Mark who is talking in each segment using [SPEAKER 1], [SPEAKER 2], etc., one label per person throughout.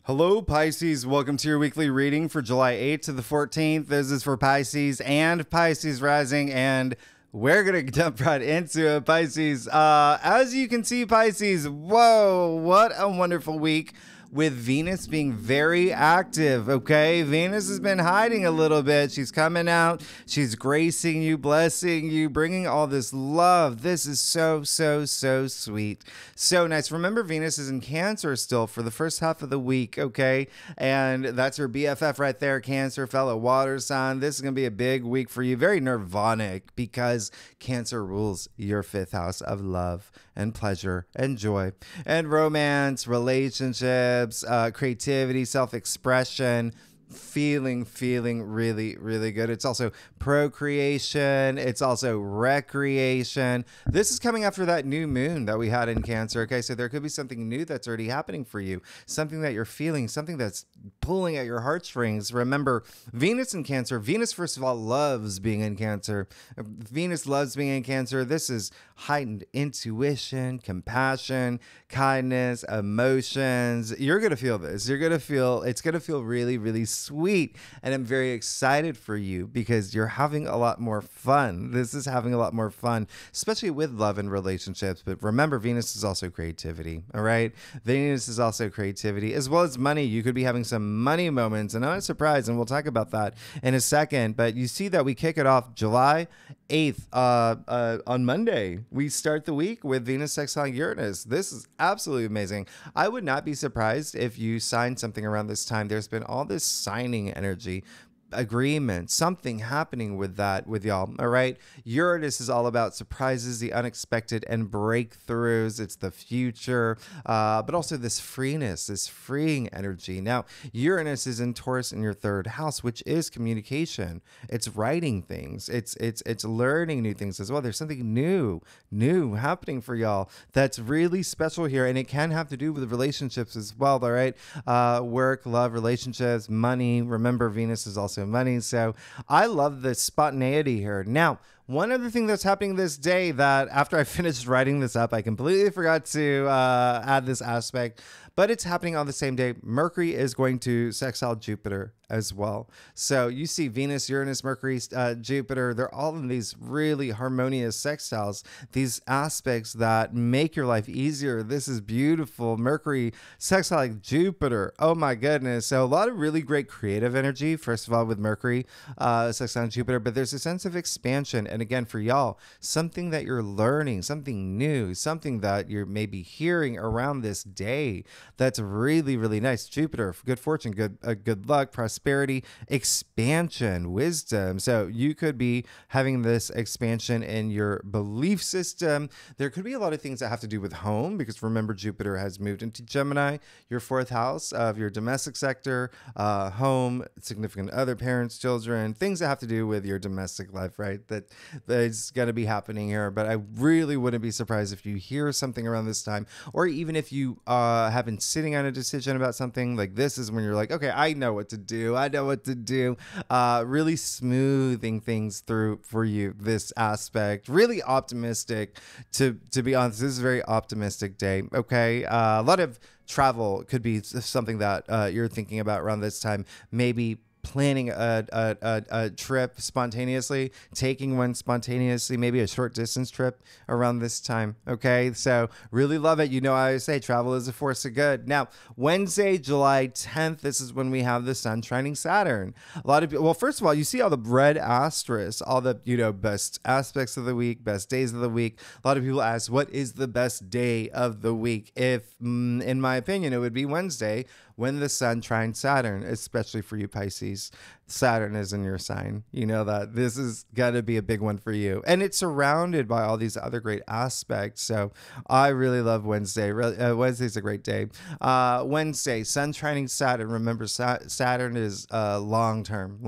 [SPEAKER 1] Hello, Pisces. Welcome to your weekly reading for July 8th to the 14th. This is for Pisces and Pisces rising, and we're going to jump right into it, Pisces. As you can see, Pisces, whoa, what a wonderful week with Venus being very active, okay? Venus has been hiding a little bit. She's coming out. She's gracing you, blessing you, bringing all this love. This is so, so, so sweet. So nice. Remember, Venus is in Cancer still for the first half of the week, okay? And that's her BFF right there, Cancer, fellow water sign. This is going to be a big week for you. Very nirvanic because Cancer rules your fifth house of love and pleasure and joy and romance, relationships, creativity, self-expression, feeling really, really good. It's also procreation. It's also recreation. This is coming after that new moon that we had in Cancer. Okay, so there could be something new that's already happening for you, something that you're feeling, something that's pulling at your heartstrings. Remember, Venus in Cancer. Venus, first of all, loves being in Cancer. Venus loves being in Cancer. This is heightened intuition, compassion, kindness, emotions. You're going to feel this. You're going to feel, it's going to feel really, really sweet. And I'm very excited for you because you're having a lot more fun. This is having a lot more fun, especially with love and relationships. But remember, Venus is also creativity. All right. Venus is also creativity as well as money. You could be having some money moments, and I'm not surprised. And we'll talk about that in a second. But you see that we kick it off July 8th on Monday. We start the week with Venus sextile Uranus. This is absolutely amazing. I would not be surprised if you signed something around this time. There's been all this signing energy, agreement, something happening with that with y'all. All right. Uranus is all about surprises, the unexpected, and breakthroughs. It's the future, but also this freeness, this freeing energy. Now, Uranus is in Taurus in your third house, which is communication. It's writing things. It's learning new things as well. There's something new happening for y'all that's really special here, and it can have to do with relationships as well. All right. Work, love, relationships, money. Remember, Venus is also money. So I love the spontaneity here. Now, one other thing that's happening this day that after I finished writing this up, I completely forgot to add this aspect, but it's happening on the same day. Mercury is going to sextile Jupiter as well. So you see Venus, Uranus, Mercury, Jupiter, they're all in these really harmonious sextiles, these aspects that make your life easier. This is beautiful. Mercury sextile Jupiter. Oh my goodness. So a lot of really great creative energy, first of all, with Mercury sextile Jupiter, but there's a sense of expansion. And again, for y'all, something that you're learning, something new, something that you're maybe hearing around this day that's really, really nice. Jupiter, good fortune, good luck, prosperity, expansion, wisdom. So you could be having this expansion in your belief system. There could be a lot of things that have to do with home, because remember, Jupiter has moved into Gemini, your fourth house of your domestic sector, home, significant other, parents, children, things that have to do with your domestic life, right? That's going to be happening here. But I really wouldn't be surprised if you hear something around this time, or even if you have been sitting on a decision about something, like this is when you're like, okay, I know what to do. I know what to do. Really smoothing things through for you, this aspect. Really optimistic, to be honest. This is a very optimistic day. Okay. A lot of travel could be something that you're thinking about around this time. Maybe planning a trip spontaneously, taking one spontaneously, maybe a short distance trip around this time. Okay, so really love it. You know, I always say travel is a force of good. Now, Wednesday, July 10th, this is when we have the sun trining Saturn. A lot of people, well, first of all, you see all the red asterisks, all the, you know, best aspects of the week, best days of the week. A lot of people ask, what is the best day of the week? If, in my opinion, it would be Wednesday, when the sun trines Saturn, especially for you Pisces. Saturn is in your sign. You know that this is going to be a big one for you. And it's surrounded by all these other great aspects. So I really love Wednesday. Wednesday's a great day. Wednesday, sun trining Saturn. Remember, Saturn is long-term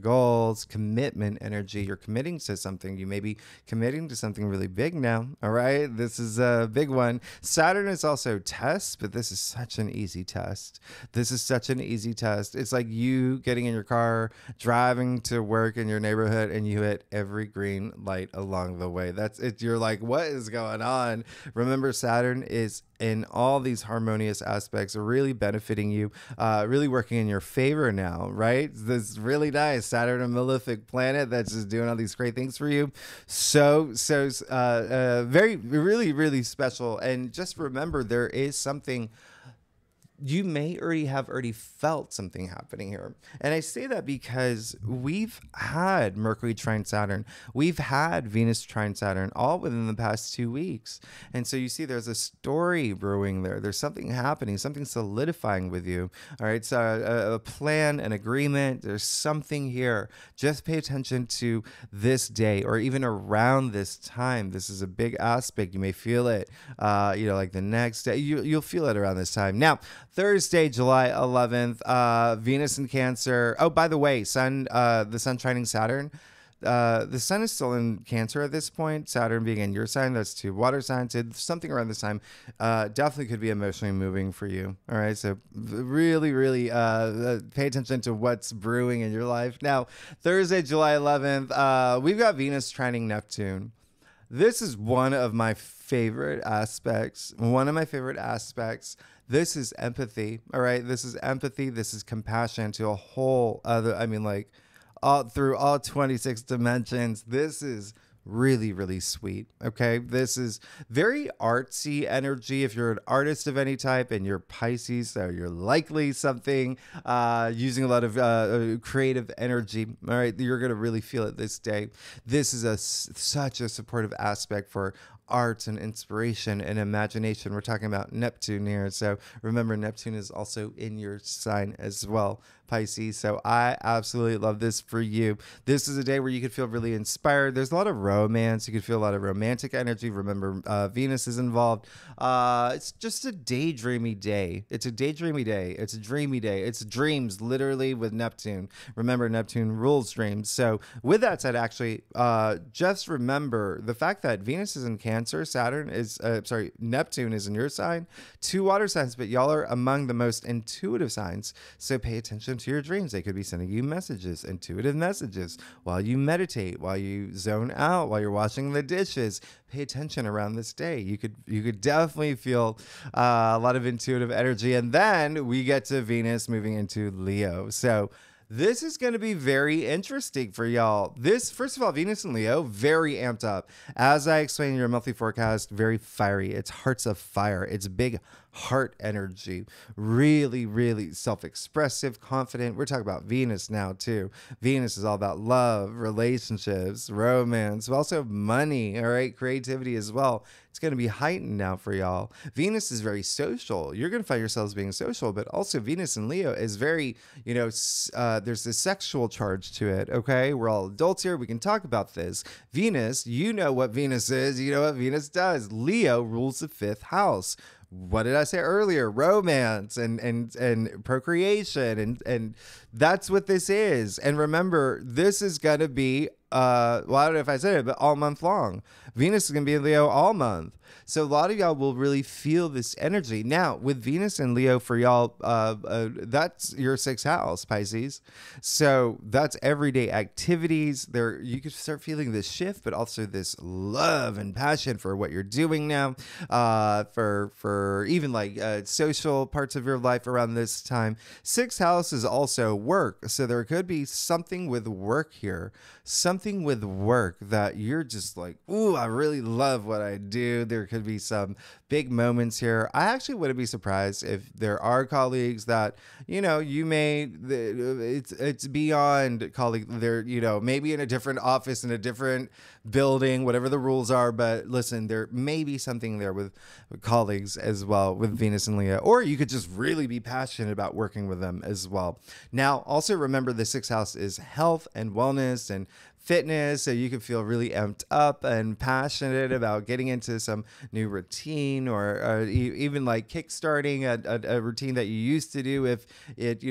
[SPEAKER 1] goals, commitment energy. You're committing to something. You may be committing to something really big now. All right. This is a big one. Saturn is also tests, but this is such an easy test. This is such an easy test. It's like you getting in your car, driving to work in your neighborhood, and you hit every green light along the way. That's it. You're like, what is going on? Remember, Saturn is in all these harmonious aspects, really benefiting you, really working in your favor now, right? This really nice Saturn, a malefic planet that's just doing all these great things for you. So very, really, really special. And just remember, there is something you may already felt something happening here. And I say that because we've had Mercury trine Saturn. We've had Venus trine Saturn all within the past 2 weeks. And so you see there's a story brewing there. There's something happening, something solidifying with you. All right. So a plan, an agreement, there's something here. Just pay attention to this day or even around this time. This is a big aspect. You may feel it, like the next day. You'll feel it around this time. Now, Thursday, July 11th, Venus in Cancer. Oh, by the way, the sun trining Saturn. The sun is still in Cancer at this point. Saturn being in your sign, that's 2 water signs. So something around this time definitely could be emotionally moving for you. All right, so really, really pay attention to what's brewing in your life. Now, Thursday, July 11th, we've got Venus trining Neptune. This is one of my favorite aspects. This is empathy. All right. This is empathy. This is compassion to a whole other, through all 26 dimensions. This is really, really sweet. Okay. This is very artsy energy. If you're an artist of any type and you're Pisces, so you're likely something using a lot of creative energy. All right. You're going to really feel it this day. This is such a supportive aspect for art and inspiration and imagination. We're talking about Neptune here. So remember, Neptune is also in your sign as well, Pisces. So I absolutely love this for you. This is a day where you could feel really inspired. There's a lot of romance. You could feel a lot of romantic energy. Remember, Venus is involved. It's just a daydreamy day. It's a daydreamy day. It's a dreamy day. It's dreams, literally, with Neptune. Remember, Neptune rules dreams. So with that said, actually, just remember the fact that Venus is in Cancer, Neptune is in your sign, 2 water signs, but y'all are among the most intuitive signs. So pay attention to your dreams. They could be sending you messages, intuitive messages, while you meditate, while you zone out, while you're washing the dishes. Pay attention around this day. You could definitely feel a lot of intuitive energy. And then we get to Venus moving into Leo. So this is going to be very interesting for y'all. First of all, Venus and Leo, very amped up. As I explained in your monthly forecast, very fiery. It's hearts of fire. It's big heart energy. Really, really self-expressive, confident. We're talking about Venus now, too. Venus is all about love, relationships, romance, but also money, all right? Creativity as well. It's going to be heightened now for y'all. Venus is very social. You're going to find yourselves being social, but also Venus and Leo is very, there's a sexual charge to it, okay? We're all adults here. We can talk about this. Venus, you know what Venus is. You know what Venus does. Leo rules the 5th house. What did I say earlier? Romance and procreation. And that's what this is. And remember, this is going to be, I don't know if I said it, but all month long. Venus is going to be in Leo all month. So a lot of y'all will really feel this energy. Now, with Venus and Leo for y'all, that's your 6th house, Pisces. So that's everyday activities. There, you could start feeling this shift, but also this love and passion for what you're doing now, for even like social parts of your life around this time. 6th house is also work. So there could be something with work here, something with work that you're just like, ooh, I really love what I do. There could be some big moments here. I actually wouldn't be surprised if there are colleagues that, you may, it's beyond colleague. They're, maybe in a different office, in a different building, whatever the rules are. But listen, there may be something there with colleagues as well with Venus and Leo, or you could just really be passionate about working with them as well. Now, also remember the 6th house is health and wellness and fitness, so you can feel really amped up and passionate about getting into some new routine, or even like kickstarting a routine that you used to do if it,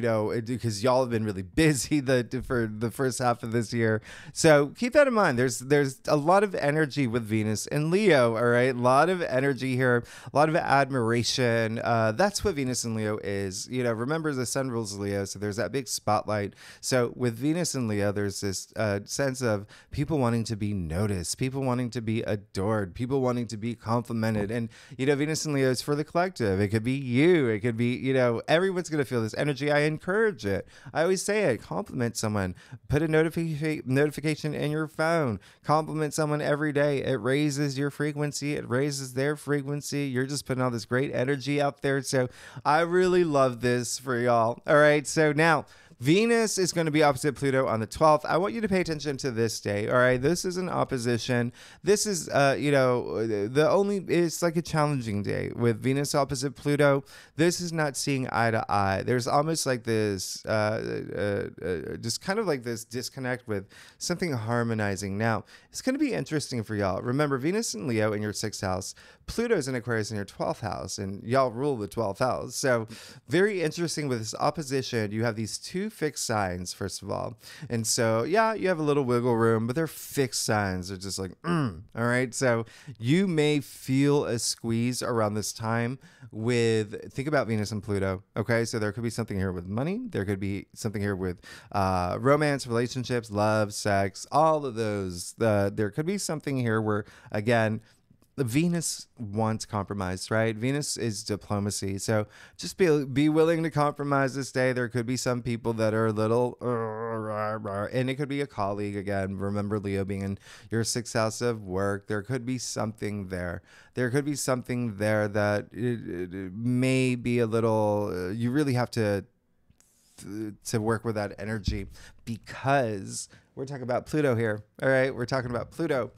[SPEAKER 1] because y'all have been really busy for the first half of this year. So keep that in mind. There's a lot of energy with Venus and Leo. All right, a lot of energy here, a lot of admiration. That's what Venus and Leo is. Remember, the sun rules Leo, so there's that big spotlight. So with Venus and Leo, there's this sense of people wanting to be noticed, people wanting to be adored, people wanting to be complimented. And Venus and Leo is for the collective. It could be you, it could be, everyone's going to feel this energy. I encourage it. I always say it. Compliment someone. Put a notification in your phone. Compliment someone every day. It raises your frequency. It raises their frequency. You're just putting all this great energy out there. So I really love this for y'all. All right. So now Venus is going to be opposite Pluto on the 12th. I want you to pay attention to this day. All right. This is an opposition. This is, it's like a challenging day with Venus opposite Pluto. This is not seeing eye to eye. There's almost like this, just kind of like this disconnect with something harmonizing. Now, it's going to be interesting for y'all. Remember, Venus and Leo in your 6th house, Pluto's in Aquarius in your 12th house, and y'all rule the 12th house. So very interesting with this opposition. You have these two fixed signs, first of all. And so, yeah, you have a little wiggle room, but they're fixed signs. They're just like, all right. So you may feel a squeeze around this time think about Venus and Pluto. Okay. So there could be something here with money. There could be something here with romance, relationships, love, sex, all of those. There could be something here where, again, Venus wants compromise, right? Venus is diplomacy. So just be willing to compromise this day. There could be some people that are a little, and it could be a colleague. Again, remember Leo being in your 6th house of work. There could be something there. There could be something there that it may be a little, you really have to work with that energy, because we're talking about Pluto here. All right. We're talking about Pluto.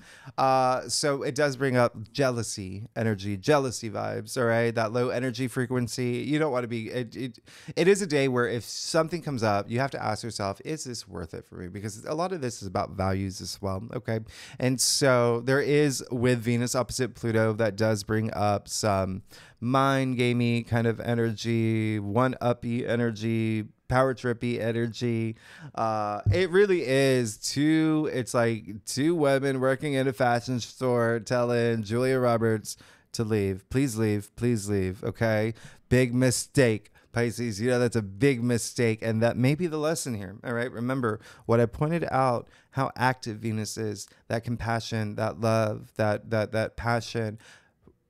[SPEAKER 1] So it does bring up jealousy energy, jealousy vibes. All right. That low energy frequency. You don't want to be, it is a day where if something comes up, you have to ask yourself, is this worth it for me? Because a lot of this is about values as well. Okay. And so there is, with Venus opposite Pluto, that does bring up some mind gamey kind of energy, one-uppy energy, power trippy energy. It really is it's like two women working in a fashion store telling Julia Roberts to leave. Please leave. Please leave. Okay. Big mistake, Pisces. That's a big mistake. And that may be the lesson here. All right. Remember what I pointed out, how active Venus is, that compassion, that love, that passion.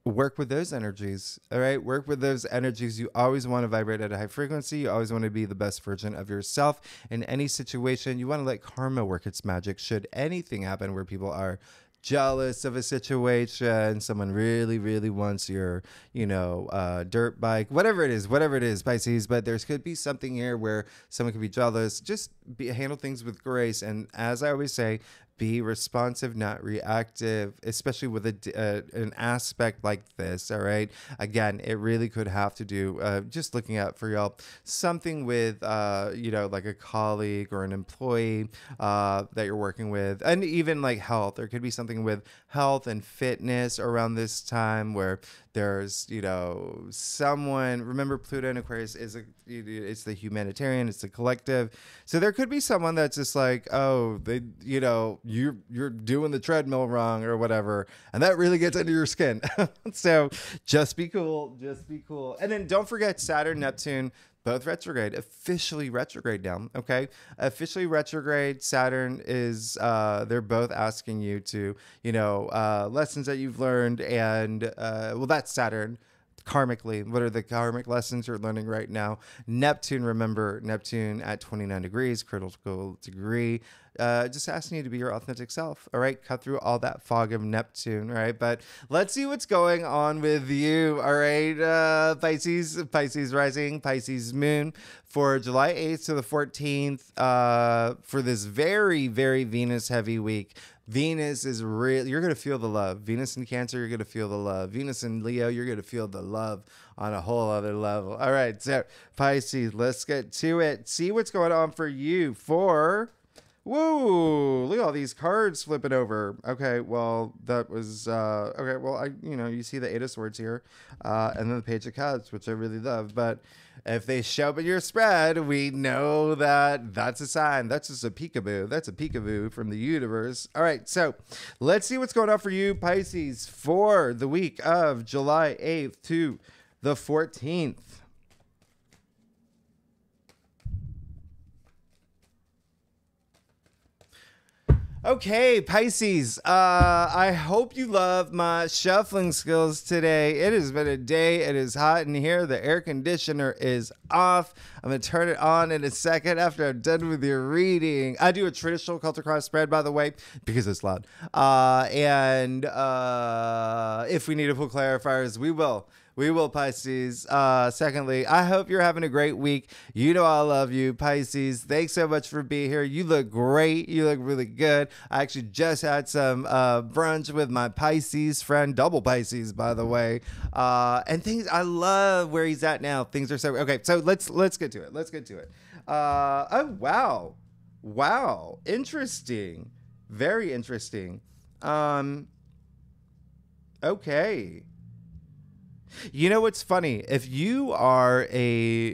[SPEAKER 1] Work with those energies. All right. Work with those energies. You always want to vibrate at a high frequency. You always want to be the best version of yourself in any situation. You want to let karma work its magic. Should anything happen where people are jealous of a situation, someone really, really wants your, dirt bike, whatever it is, Pisces, but there could be something here where someone could be jealous. Just handle things with grace. And as I always say, be responsive, not reactive, especially with an aspect like this. All right. Again, it really could have to do, just looking out for y'all, something with, like a colleague or an employee that you're working with, and even like health. There could be something with health and fitness around this time where there's, someone, remember Pluto in Aquarius it's the humanitarian, it's the collective. So there could be someone that's just like, oh, you're doing the treadmill wrong or whatever. And that really gets under your skin. So just be cool. And then don't forget Saturn, Neptune, both retrograde, officially retrograde now. Okay. Officially retrograde. Saturn is, they're both asking you to, lessons that you've learned. And, that's Saturn. Karmically, what are the karmic lessons you're learning right now? Neptune, remember, Neptune at 29 degrees, critical degree, just asking you to be your authentic self. All right. Cut through all that fog of Neptune. All right. But let's see what's going on with you. All right. Pisces rising, Pisces moon for July 8th to the 14th, for this very, very Venus heavy week. Venus is real. You're going to feel the love. Venus in Cancer, you're going to feel the love. Venus in Leo, you're going to feel the love on a whole other level. All right. So Pisces, let's get to it. See what's going on for you for Whoa, look at all these cards flipping over. Okay, well, that was, okay, well, you see the Eight of Swords here, and then the Page of Cups, which I really love, but if they show up in your spread, we know that that's a sign. That's just a peekaboo. That's a peekaboo from the universe. All right, so let's see what's going on for you, Pisces, for the week of July 8th to the 14th. Okay, Pisces, I hope you love my shuffling skills today. It has been a day. It is hot in here. The air conditioner is off. I'm going to turn it on in a second after I'm done with your reading. I do a traditional Celtic cross spread, by the way, because it's loud. And if we need to pull clarifiers, we will. We will, Pisces. Secondly, I hope you're having a great week. You know I love you, Pisces. Thanks so much for being here. You look great. You look really good. I actually just had some brunch with my Pisces friend, double Pisces, by the way. And things, I love where he's at now. Things are so, okay, so let's get to it. Let's get to it. Oh, wow. Wow. Interesting. Very interesting. Okay. You know what's funny? If you are if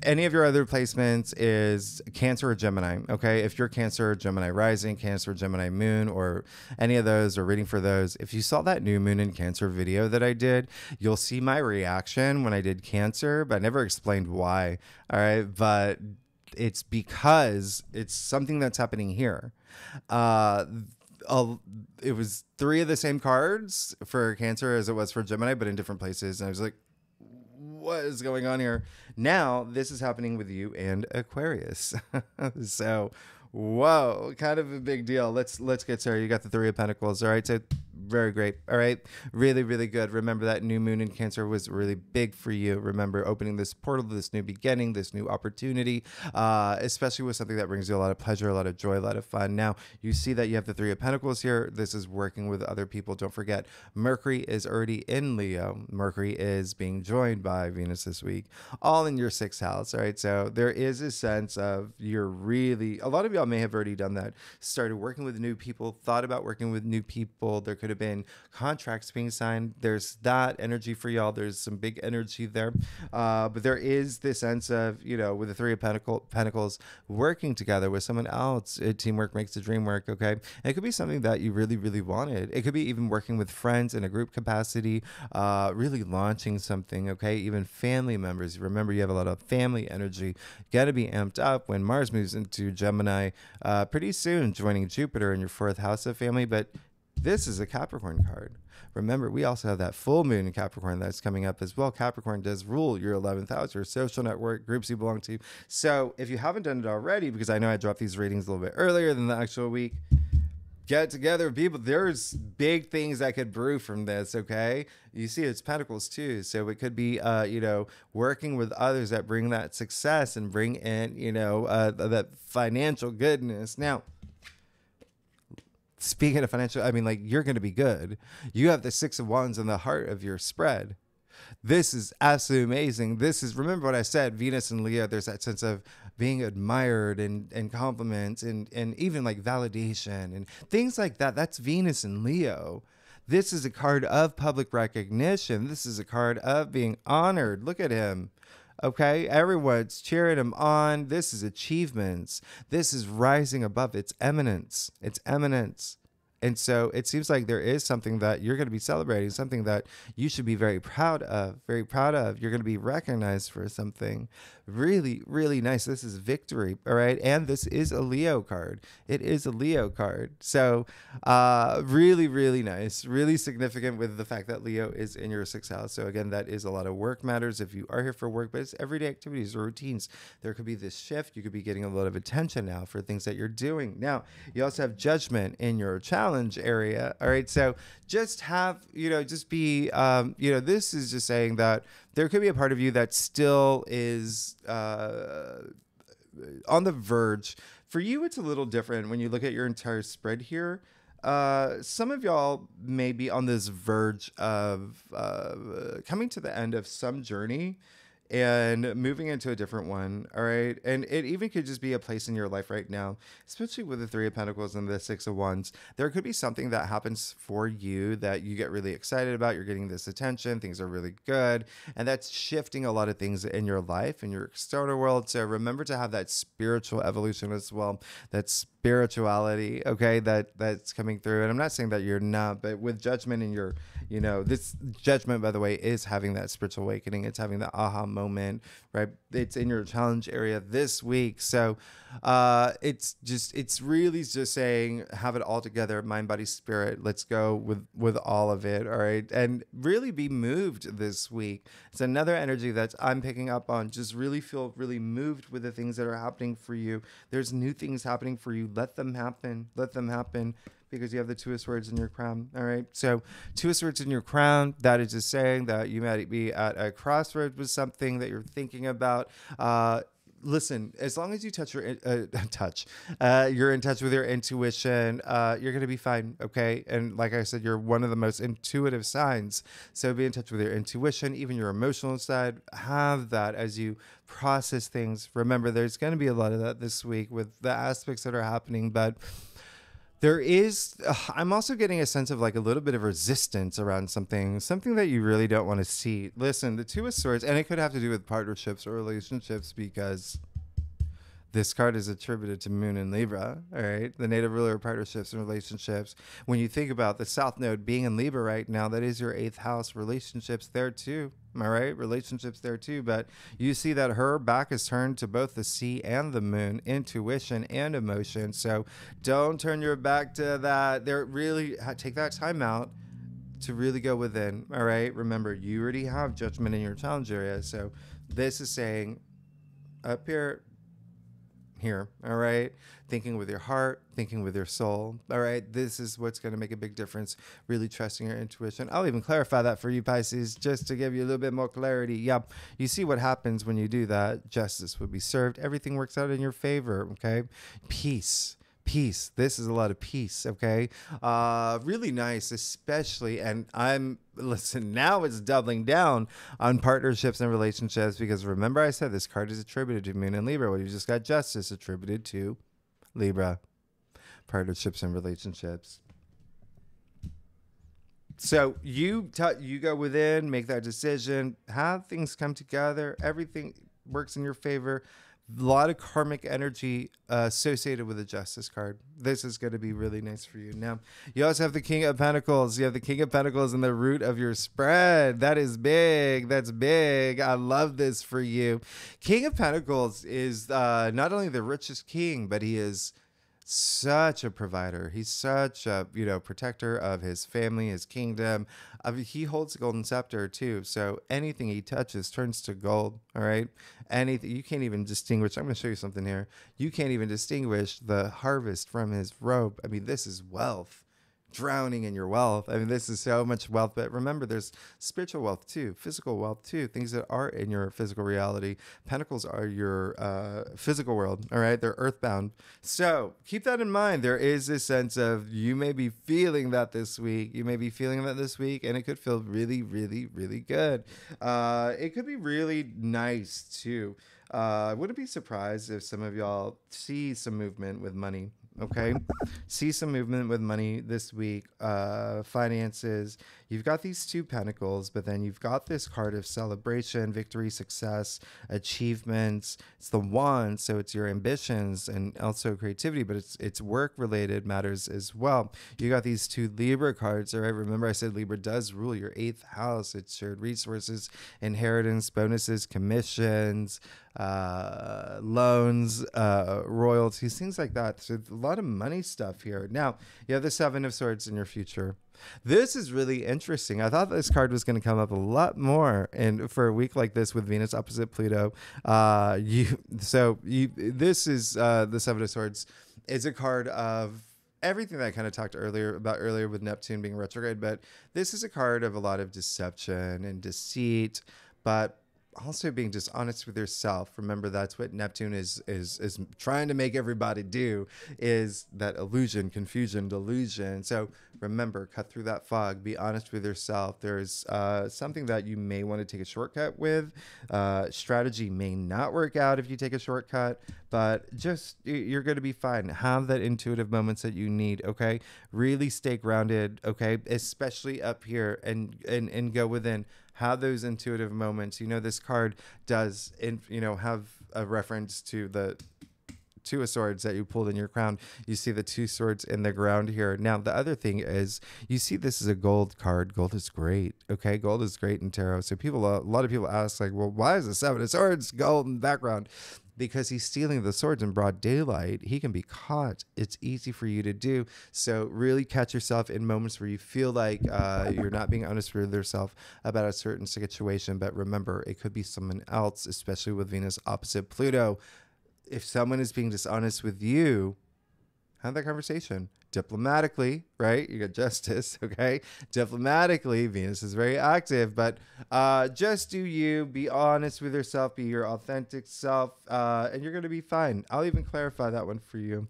[SPEAKER 1] any of your other placements is Cancer or Gemini, okay? If you're Cancer or Gemini rising, Cancer or Gemini moon, or any of those, or reading for those, if you saw that new moon in Cancer video that I did, you'll see my reaction when I did Cancer, but I never explained why, all right? But it's because it's something that's happening here. It was 3 of the same cards for Cancer as it was for Gemini, but in different places. And I was like, what is going on here? Now this is happening with you and Aquarius. So, whoa, kind of a big deal. Let's get started. You got the 3 of Pentacles. All right. So very great. All right. Really, really good. Remember that new moon in Cancer was really big for you. Remember opening this portal, this new beginning, this new opportunity, especially with something that brings you a lot of pleasure, a lot of joy, a lot of fun. Now you see that you have the 3 of Pentacles here. This is working with other people. Don't forget, Mercury is already in Leo. Mercury is being joined by Venus this week, all in your 6th house. All right. So there is a sense of a lot of y'all may have already done that. Started working with new people, thought about working with new people. There could have been contracts being signed. There's that energy for y'all. There's some big energy there. But there is this sense of, with the 3 of Pentacles, working together with someone else. Teamwork makes the dream work, okay? And it could be something that you really, really wanted. It could be even working with friends in a group capacity, really launching something, okay? Even family members. Remember, you have a lot of family energy. Got to be amped up when Mars moves into Gemini pretty soon, joining Jupiter in your 4th house of family. But this is a Capricorn card. Remember, we also have that full moon in Capricorn that's coming up as well. Capricorn does rule your 11th house, your social network, groups you belong to. So if you haven't done it already, because I know I dropped these readings a little bit earlier than the actual week, get together, people. There's big things that could brew from this, okay? You see, it's Pentacles too. So it could be, working with others that bring that success and bring in, that financial goodness. Now, speaking of financial, you're going to be good. You have the 6 of Wands in the heart of your spread. This is absolutely amazing. Remember what I said, Venus and Leo, there's that sense of being admired and compliments and even like validation and things like that. That's Venus and Leo. This is a card of public recognition. This is a card of being honored. Look at him. Okay, everyone's cheering him on. This is achievements. This is rising above its eminence. Its eminence. And so it seems like there is something that you're going to be celebrating, something that you should be very proud of, very proud of. You're going to be recognized for something really, really nice. This is victory, all right? And this is a Leo card. It is a Leo card. So really, really nice, really significant with the fact that Leo is in your 6th house. So again, that is a lot of work matters if you are here for work, but it's everyday activities or routines. There could be this shift. You could be getting a lot of attention now for things that you're doing. Now, you also have judgment in your challenge area. All right. So just have, just be, this is just saying that there could be a part of you that still is on the verge. For you, it's a little different when you look at your entire spread here. Some of y'all may be on this verge of coming to the end of some journey and moving into a different one. All right. And it even could just be a place in your life right now, especially with the Three of Pentacles and the Six of Wands. There could be something that happens for you that you get really excited about. You're getting this attention. Things are really good. And that's shifting a lot of things in your life and your external world. So remember to have that spiritual evolution as well. That spirituality, okay, that's coming through. And I'm not saying that you're not, but with judgment and your, this judgment, by the way, is having that spiritual awakening. It's having the aha moment, right? It's in your challenge area this week. So it's really just saying, have it all together, mind, body, spirit. Let's go with all of it. All right. And really be moved this week. It's another energy that I'm picking up on. Just really feel really moved with the things that are happening for you. There's new things happening for you. Let them happen. Let them happen. Because you have the Two of Swords in your crown. All right. So Two of Swords in your crown, that is just saying that you might be at a crossroads with something that you're thinking about. Listen, as long as you you're in touch with your intuition, you're going to be fine. Okay. And like I said, you're one of the most intuitive signs. So be in touch with your intuition, even your emotional side. Have that as you process things. Remember, there's going to be a lot of that this week with the aspects that are happening, but there is, I'm also getting a sense of like a little bit of resistance around something that you really don't want to see. Listen, the Two of Swords, and it could have to do with partnerships or relationships because this card is attributed to Moon and Libra, all right? The native ruler of partnerships and relationships. When you think about the South Node being in Libra right now, that is your 8th house. Relationships there too, am I right? Relationships there too. But you see that her back is turned to both the sea and the moon, intuition and emotion. So don't turn your back to that. There, really take that time out to really go within, all right? Remember, you already have judgment in your challenge area. So this is saying up here, all right? Thinking with your heart, thinking with your soul, all right? This is what's going to make a big difference, really trusting your intuition. I'll even clarify that for you, Pisces, just to give you a little bit more clarity. Yeah, you see what happens when you do that. Justice will be served. Everything works out in your favor, okay? Peace. This is a lot of peace, okay? Really nice, especially, and listen, now it's doubling down on partnerships and relationships because remember I said this card is attributed to Moon and Libra. Well, you just got Justice attributed to Libra. Partnerships and relationships. So you go within, make that decision, have things come together, everything works in your favor. A lot of karmic energy associated with the Justice card. This is going to be really nice for you. Now, you also have the King of Pentacles. You have the King of Pentacles in the root of your spread. That is big. That's big. I love this for you. King of Pentacles is not only the richest king, but he is such a provider. He's such a protector of his family, his kingdom. He holds the golden scepter too, so anything he touches turns to gold. All right, anything you can't even distinguish. I'm going to show you something here. You can't even distinguish the harvest from his robe. I mean, this is wealth. Drowning in your wealth. I mean, this is so much wealth, but remember there's spiritual wealth too, physical wealth too, things that are in your physical reality. Pentacles are your physical world, all right? They're earthbound. So keep that in mind. There is this sense of you may be feeling that this week. You may be feeling that this week, and it could feel really, really, really good. It could be really nice too. I wouldn't be surprised if some of y'all see some movement with money. Okay, see some movement with money this week. Finances. You've got these two pentacles, but then you've got this card of celebration, victory, success, achievements. It's the wand, so it's your ambitions and also creativity, but it's work related matters as well. You got these two Libra cards. All right, remember I said Libra does rule your 8th house. It's shared resources, inheritance, bonuses, commissions, loans, royalties, things like that. So a lot of money stuff here. Now you have the Seven of Swords in your future. This is really interesting. I thought this card was going to come up a lot more, and for a week like this with Venus opposite Pluto, this is the Seven of Swords. Is a card of everything that I kind of talked earlier with Neptune being retrograde, but this is a card of a lot of deception and deceit, but also being dishonest with yourself. Remember, that's what Neptune is trying to make everybody do, is that illusion, confusion, delusion. So remember, cut through that fog, be honest with yourself. There's something that you may want to take a shortcut with. Strategy may not work out if you take a shortcut, but just you're going to be fine. Have that intuitive moments that you need. Okay, really stay grounded. Okay, especially up here, and go within. Have those intuitive moments. You know, this card does, have a reference to the Two of Swords that you pulled in your crown. You see the two swords in the ground here. Now, the other thing is, you see this is a gold card. Gold is great. Okay, gold is great in tarot. So a lot of people ask, like, well, why is the Seven of Swords gold in the background? Because he's stealing the swords in broad daylight. He can be caught. It's easy for you to do. So really catch yourself in moments where you feel like you're not being honest with yourself about a certain situation. But remember, it could be someone else, especially with Venus opposite Pluto. If someone is being dishonest with you, have that conversation diplomatically, right? You got justice, okay? Diplomatically, Venus is very active, but just do you, be honest with yourself, be your authentic self, and you're going to be fine. I'll even clarify that one for you.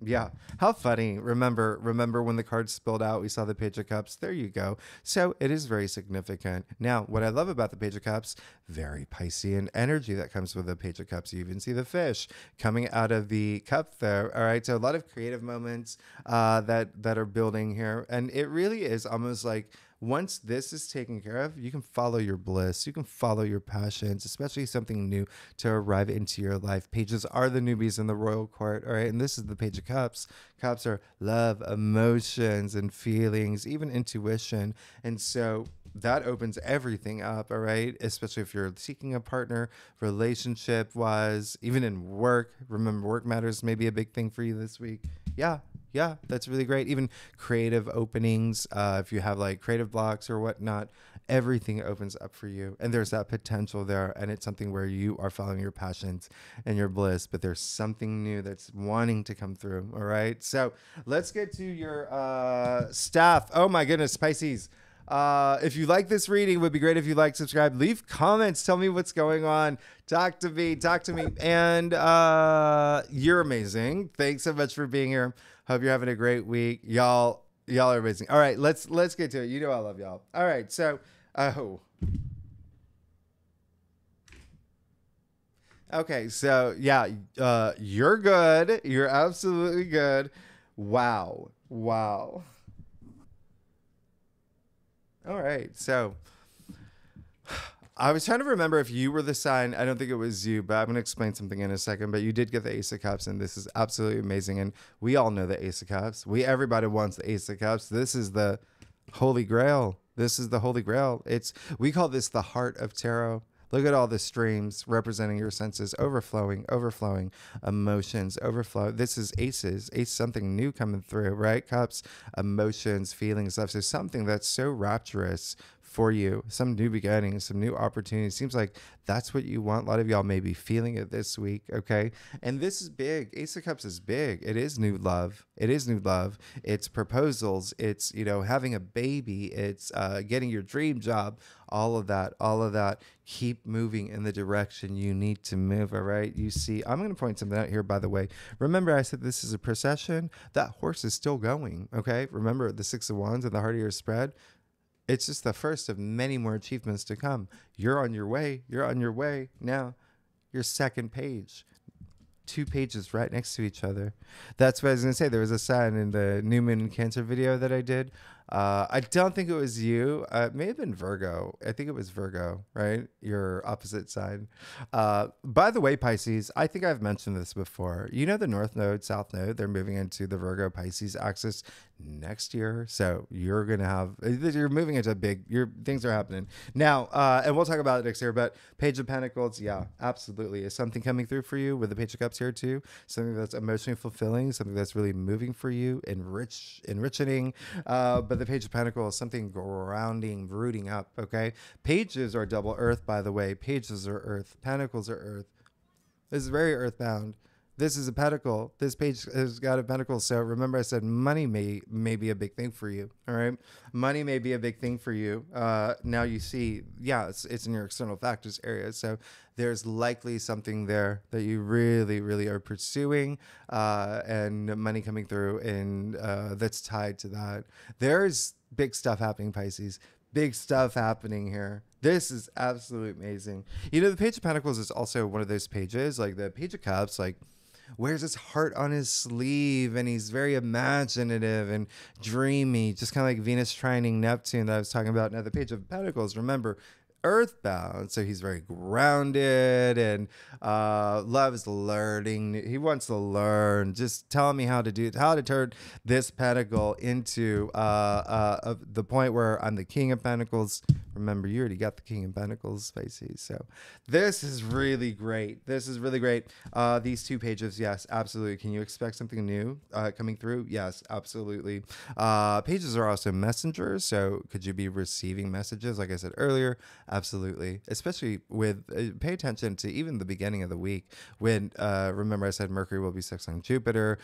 [SPEAKER 1] Yeah, how funny. Remember when the cards spilled out, we saw the Page of Cups. There you go. So it is very significant. Now, what I love about the Page of Cups, very Piscean energy that comes with the Page of Cups. You even see the fish coming out of the cup there. All right, so a lot of creative moments that are building here. And it really is almost like, once this is taken care of, you can follow your bliss. You can follow your passions, especially something new to arrive into your life. Pages are the newbies in the royal court, all right? And this is the Page of Cups. Cups are love, emotions, and feelings, even intuition. And so that opens everything up, all right? Especially if you're seeking a partner, relationship-wise, even in work. Remember, work matters may be a big thing for you this week. Yeah, that's really great. Even creative openings, if you have like creative blocks or whatnot, everything opens up for you. And there's that potential there. And it's something where you are following your passions and your bliss, but there's something new that's wanting to come through. All right. So let's get to your staff. Oh my goodness, Pisces. If you like this reading, it would be great if you like, subscribe, leave comments, tell me what's going on, talk to me, and you're amazing. Thanks so much for being here. Hope you're having a great week. Y'all are amazing. All right, let's get to it. You know I love y'all. All right, so okay, so yeah, you're good. You're absolutely good. Wow. All right, so I was trying to remember if you were the sign. I don't think it was you, but I'm going to explain something in a second. But you did get the Ace of Cups, and this is absolutely amazing. And we all know the Ace of Cups. Everybody wants the Ace of Cups. This is the Holy Grail. We call this the heart of tarot. Look at all the streams representing your senses, overflowing, emotions, overflow. This is aces, something new coming through, right? Cups, emotions, feelings, love. So something that's so rapturous for you, some new beginnings, some new opportunities. Seems like that's what you want. A lot of y'all may be feeling it this week, okay? And this is big. Ace of Cups is big. It is new love. It's proposals. It's, having a baby. It's getting your dream job. All of that. Keep moving in the direction you need to move, all right? You see, I'm going to point something out here, by the way. Remember, I said this is a procession. That horse is still going, okay? Remember the Six of Wands and the heart of your spread? It's just the first of many more achievements to come. You're on your way. Now, your second page. 2 pages right next to each other. That's what I was going to say. There was a sign in the New Moon in Cancer video that I did. I don't think it was you. It may have been Virgo. I think it was Virgo, right? Your opposite sign. By the way, Pisces, I think I've mentioned this before. You know the North Node, South Node, they're moving into the Virgo Pisces axis next year. So you're moving into things are happening. Now, and we'll talk about it next year, but Page of Pentacles, yeah, absolutely. Is something coming through for you with the Page of Cups here too? Something that's emotionally fulfilling, something that's really moving for you, enriching. But the Page of Pentacles, something grounding, rooting up, okay? Pages are double earth, by the way. Pages are earth. Pentacles are earth. This is very earthbound. This is a pentacle. This page has got a pentacle. So remember I said money may be a big thing for you. All right. Money may be a big thing for you. Now you see, yeah, it's in your external factors area. So there's likely something there that you really, really are pursuing, and money coming through, and that's tied to that. There's big stuff happening, Pisces. Big stuff happening here. This is absolutely amazing. You know, the Page of Pentacles is also one of those pages, like the Page of Cups, like wears his heart on his sleeve, and he's very imaginative and dreamy, just kind of like Venus trining Neptune that I was talking about. Now, the Page of Pentacles, remember, earthbound, so he's very grounded and loves learning. He wants to learn. Just tell me how to turn this pentacle into the point where I'm the King of Pentacles. Remember, you already got the King of Pentacles, Pisces. So this is really great. This is really great. These two pages, yes, absolutely. Can you expect something new coming through? Yes, absolutely. Pages are also messengers, so could you be receiving messages? Like I said earlier, absolutely. Especially with, pay attention to even the beginning of the week when, remember I said Mercury will be sextiling Jupiter,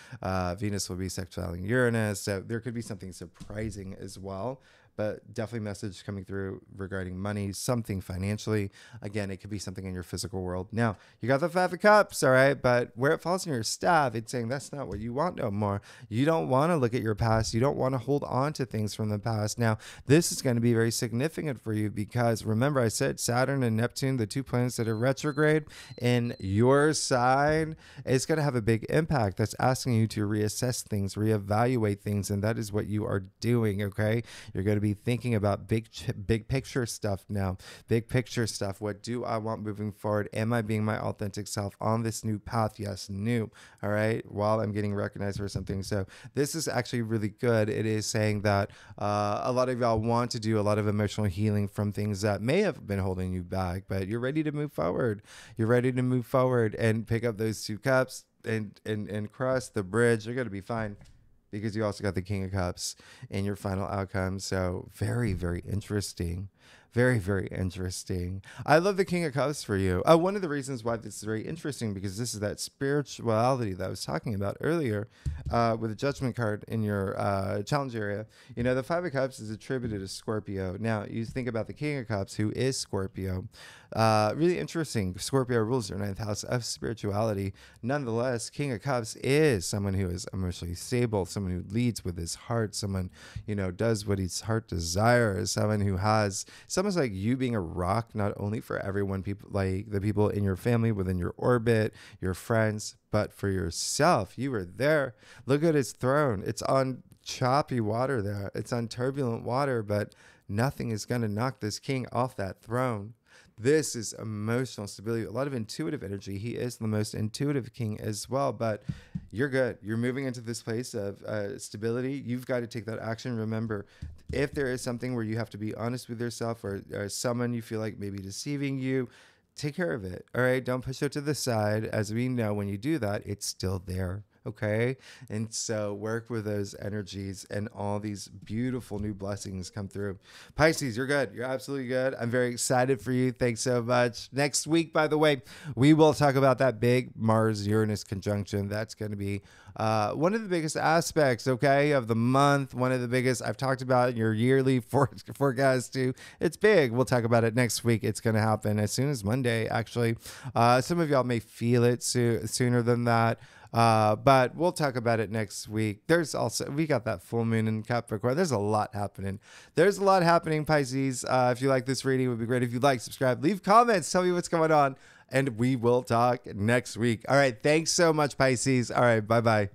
[SPEAKER 1] Venus will be sextiling Uranus, so there could be something surprising as well. But definitely message coming through regarding money, something financially. Again, it could be something in your physical world. Now, you got the Five of Cups, all right? But where it falls in your staff, it's saying that's not what you want no more. You don't want to look at your past. You don't want to hold on to things from the past. Now, this is going to be very significant for you because remember I said Saturn and Neptune, the two planets that are retrograde in your sign, it's going to have a big impact. That's asking you to reassess things, reevaluate things, and that is what you are doing, okay? You're going to be thinking about big picture stuff now. Big picture stuff. What do I want moving forward? Am I being my authentic self on this new path? Yes, new. All right. While I'm getting recognized for something. So this is actually really good. It is saying that a lot of y'all want to do a lot of emotional healing from things that may have been holding you back, but you're ready to move forward. You're ready to move forward and pick up those two cups and cross the bridge. You're going to be fine, because you also got the King of Cups in your final outcome. So very, very interesting. Very, very interesting. I love the King of Cups for you. One of the reasons why this is very interesting, because this is that spirituality that I was talking about earlier with the Judgment card in your challenge area. You know, the Five of Cups is attributed to Scorpio. Now, you think about the King of Cups, who is Scorpio. Really interesting. Scorpio rules your ninth house of spirituality. Nonetheless, King of Cups is someone who is emotionally stable, someone who leads with his heart, someone, you know, does what his heart desires, someone who has, someone's like you being a rock, not only for everyone, people like the people in your family, within your orbit, your friends, but for yourself. You were there. Look at his throne. It's on choppy water there. It's on turbulent water, but nothing is going to knock this king off that throne. This is emotional stability, a lot of intuitive energy. He is the most intuitive king as well, but you're good. You're moving into this place of stability. You've got to take that action. Remember, if there is something where you have to be honest with yourself, or someone you feel like maybe deceiving you, take care of it. All right. Don't push it to the side. As we know, when you do that, it's still there. Okay. And so work with those energies, and all these beautiful new blessings come through. Pisces, you're good. You're absolutely good. I'm very excited for you. Thanks so much. Next week, by the way, we will talk about that big Mars-Uranus conjunction. That's going to be one of the biggest aspects, okay, of the month. One of the biggest I've talked about in your yearly forecast too. It's big. We'll talk about it next week. It's going to happen as soon as Monday, actually. Some of y'all may feel it sooner than that. But we'll talk about it next week. We got that full moon in Capricorn. There's a lot happening. Pisces. If you like this reading, it would be great if you like, subscribe, leave comments, tell me what's going on, and we will talk next week. All right. Thanks so much, Pisces. All right. Bye-bye.